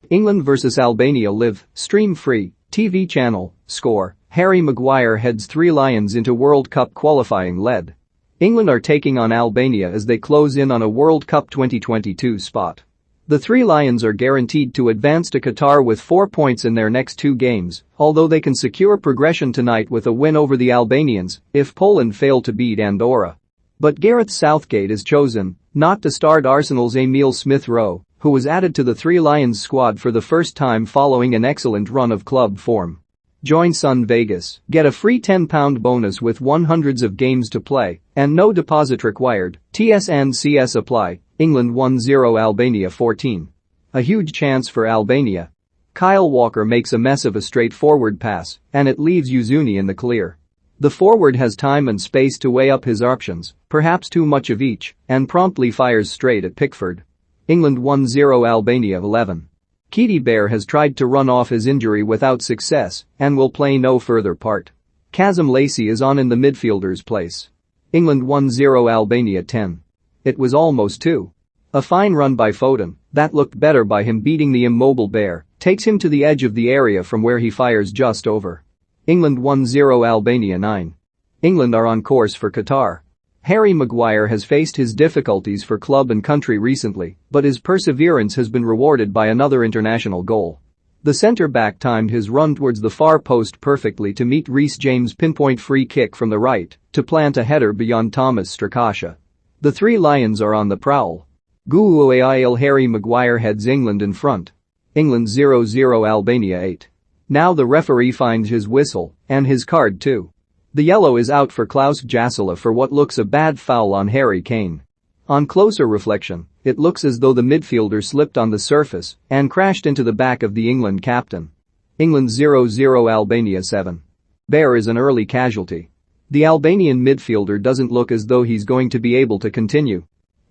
England vs Albania live, stream free, TV channel, score, Harry Maguire heads 3 Lions into World Cup qualifying lead. England are taking on Albania as they close in on a World Cup 2022 spot. The 3 Lions are guaranteed to advance to Qatar with 4 points in their next 2 games, although they can secure progression tonight with a win over the Albanians if Poland fail to beat Andorra. But Gareth Southgate is chosen not to start Arsenal's Emile Smith-Rowe, who was added to the 3 Lions squad for the first time following an excellent run of club form. Join Sun Vegas, get a free £10 bonus with 100 of games to play, and no deposit required. TSNCS apply. England 1-0 Albania 14. A huge chance for Albania. Kyle Walker makes a mess of a straightforward pass, and it leaves Uzuni in the clear. The forward has time and space to weigh up his options, perhaps too much of each, and promptly fires straight at Pickford. England 1-0 Albania 11. Keedy Bear has tried to run off his injury without success and will play no further part. Kazim Lacey is on in the midfielder's place. England 1-0 Albania 10. It was almost 2. A fine run by Foden, that looked better by him beating the immobile Bear, takes him to the edge of the area from where he fires just over. England 1-0 Albania 9. England are on course for Qatar. Harry Maguire has faced his difficulties for club and country recently, but his perseverance has been rewarded by another international goal. The centre-back timed his run towards the far post perfectly to meet Reece James' pinpoint free kick from the right to plant a header beyond Thomas Strakosha. The 3 Lions are on the prowl. Guuail Harry Maguire heads England in front. England 0-0 Albania 8. Now the referee finds his whistle, and his card too. The yellow is out for Klaus Jasala for what looks a bad foul on Harry Kane. On closer reflection, it looks as though the midfielder slipped on the surface and crashed into the back of the England captain. England 0-0 Albania 7. Bear is an early casualty. The Albanian midfielder doesn't look as though he's going to be able to continue.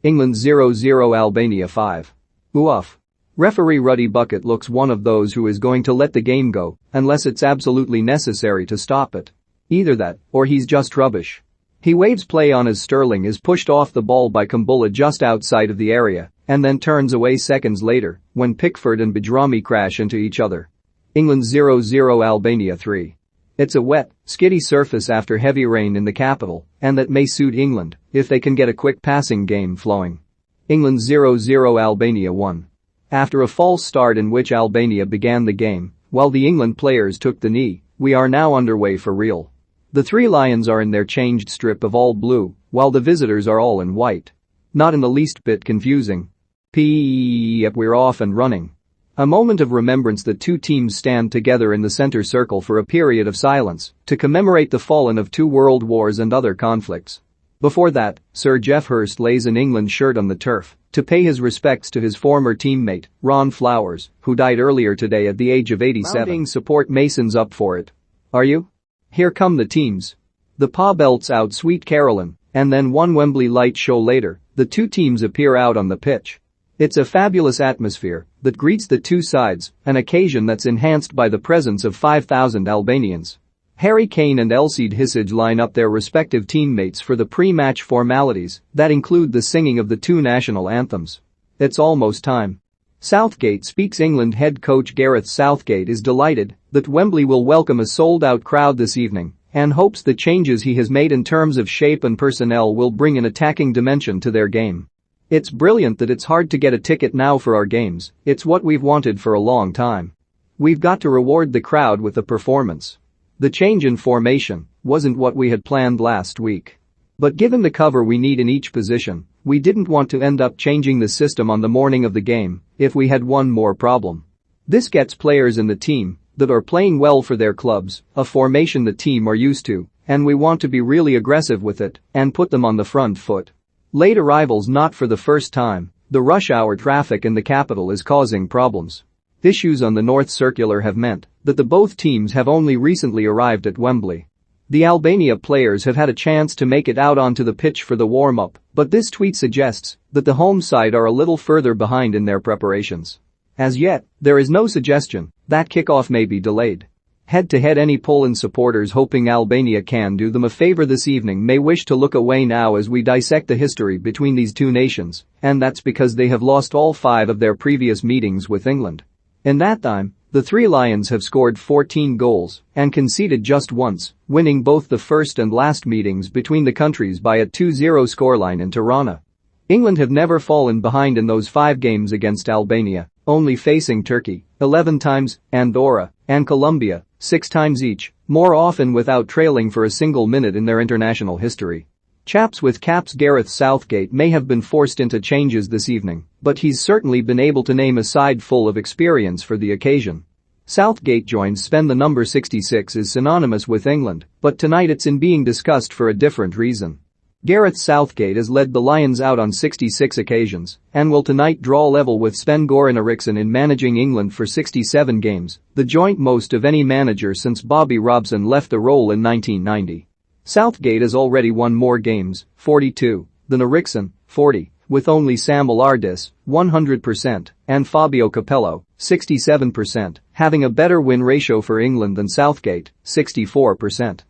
England 0-0 Albania 5. Oof. Referee Ruddy Bucket looks one of those who is going to let the game go unless it's absolutely necessary to stop it. Either that, or he's just rubbish. He waves play on as Sterling is pushed off the ball by Kumbula just outside of the area and then turns away seconds later when Pickford and Bajrami crash into each other. England 0-0 Albania 3. It's a wet, skiddy surface after heavy rain in the capital, and that may suit England if they can get a quick passing game flowing. England 0-0 Albania 1. After a false start in which Albania began the game, while the England players took the knee, we are now underway for real. The 3 Lions are in their changed strip of all blue, while the visitors are all in white. Not in the least bit confusing. We're off and running. A moment of remembrance. The 2 teams stand together in the center circle for a period of silence to commemorate the fallen of 2 world wars and other conflicts. Before that, Sir Geoff Hurst lays an England shirt on the turf to pay his respects to his former teammate, Ron Flowers, who died earlier today at the age of 87. Support Masons up for it. Are you? Here come the teams. The Pa belts out Sweet Carolyn, and then one Wembley light show later, the 2 teams appear out on the pitch. It's a fabulous atmosphere that greets the 2 sides, an occasion that's enhanced by the presence of 5,000 Albanians. Harry Kane and Elseed Hissage line up their respective teammates for the pre-match formalities that include the singing of the 2 national anthems. It's almost time. Southgate speaks. England head coach Gareth Southgate is delighted that Wembley will welcome a sold-out crowd this evening and hopes the changes he has made in terms of shape and personnel will bring an attacking dimension to their game. It's brilliant that it's hard to get a ticket now for our games. It's what we've wanted for a long time. We've got to reward the crowd with a performance. The change in formation wasn't what we had planned last week. But given the cover we need in each position, we didn't want to end up changing the system on the morning of the game if we had one more problem. This gets players in the team that are playing well for their clubs, a formation the team are used to, and we want to be really aggressive with it and put them on the front foot. Late arrivals. Not for the first time, the rush hour traffic in the capital is causing problems. Issues on the North Circular have meant that the both teams have only recently arrived at Wembley. The Albania players have had a chance to make it out onto the pitch for the warm-up, but this tweet suggests that the home side are a little further behind in their preparations. As yet, there is no suggestion that kickoff may be delayed. Head-to-head. Any Poland supporters hoping Albania can do them a favor this evening may wish to look away now as we dissect the history between these 2 nations, and that's because they have lost all 5 of their previous meetings with England. In that time, the Three Lions have scored 14 goals and conceded just once, winning both the first and last meetings between the countries by a 2-0 scoreline in Tirana. England have never fallen behind in those 5 games against Albania, only facing Turkey 11 times, Andorra, and Colombia 6 times each, more often without trailing for a single minute in their international history. Chaps with caps. Gareth Southgate may have been forced into changes this evening, but he's certainly been able to name a side full of experience for the occasion. Southgate joins Sven. The number 66 is synonymous with England, but tonight it's in being discussed for a different reason. Gareth Southgate has led the Lions out on 66 occasions and will tonight draw level with Sven-Göran Eriksson in managing England for 67 games, the joint most of any manager since Bobby Robson left the role in 1990. Southgate has already won more games, 42, than Eriksson, 40, with only Sam Allardyce, 100%, and Fabio Capello, 67%, having a better win ratio for England than Southgate, 64%.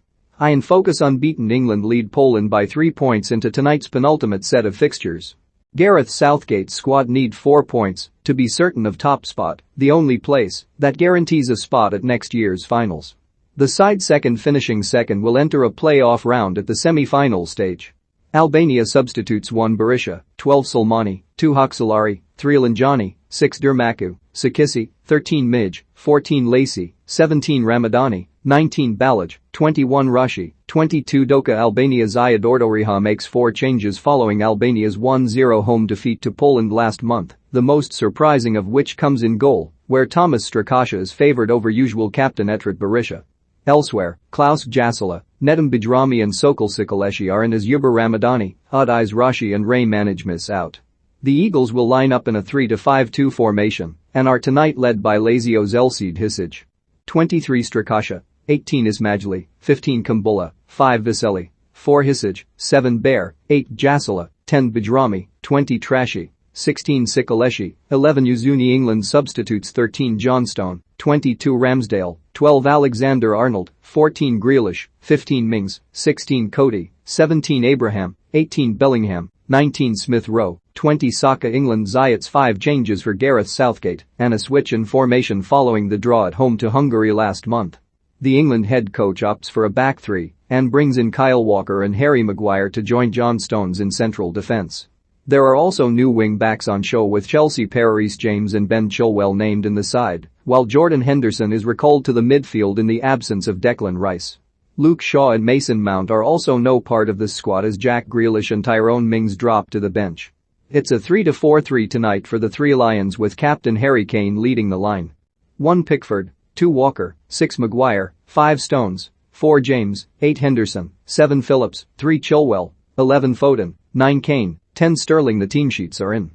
In focus. Unbeaten England lead Poland by 3 points into tonight's penultimate set of fixtures. Gareth Southgate's squad need 4 points to be certain of top spot, the only place that guarantees a spot at next year's finals. The side finishing second will enter a playoff round at the semi-final stage. Albania substitutes 1 Berisha, 12 Salmani, 2 Hoxhalari, 3 Lanjani, 6 Dermaku, Sakisi, 13 Mij, 14 Lacey, 17 Ramadani, 19 Balaj, 21 Rashi, 22 Doka. Albania's Iyad Ordoriha makes 4 changes following Albania's 1-0 home defeat to Poland last month, the most surprising of which comes in goal, where Thomas Strakosha is favored over usual captain Etrit Berisha. Elsewhere, Klaus Jasala, Nedim Bajrami and Sokol Sikaleshi are in as Yuber Ramadani, Adiz Rashi and Ray Manage miss out. The Eagles will line up in a 3-5-2 formation and are tonight led by Lazio Zelsid Hisic. 23 Strakosha, 18 Ismajli, 15 Kumbula, 5 Veseli, 4 Hisic, 7 Bear, 8 Jasala, 10 Bajrami, 20 Trashy, 16 Sikaleshi, 11 Uzuni. England substitutes 13 Johnstone, 22 Ramsdale, 12 Alexander Arnold, 14 Grealish, 15 Mings, 16 Cody, 17 Abraham, 18 Bellingham, 19 Smith Rowe, 20 Saka. England Zayat's 5 changes for Gareth Southgate and a switch in formation following the draw at home to Hungary last month. The England head coach opts for a back 3 and brings in Kyle Walker and Harry Maguire to join John Stones in central defence. There are also new wing-backs on show with Chelsea pair Reece James and Ben Chilwell named in the side, while Jordan Henderson is recalled to the midfield in the absence of Declan Rice. Luke Shaw and Mason Mount are also no part of this squad as Jack Grealish and Tyrone Mings drop to the bench. It's a 3-4-3 tonight for the Three Lions with captain Harry Kane leading the line. 1 Pickford, 2 Walker, 6 Maguire, 5 Stones, 4 James, 8 Henderson, 7 Phillips, 3 Chilwell, 11 Foden, 9 Kane, 10 Sterling. The team sheets are in.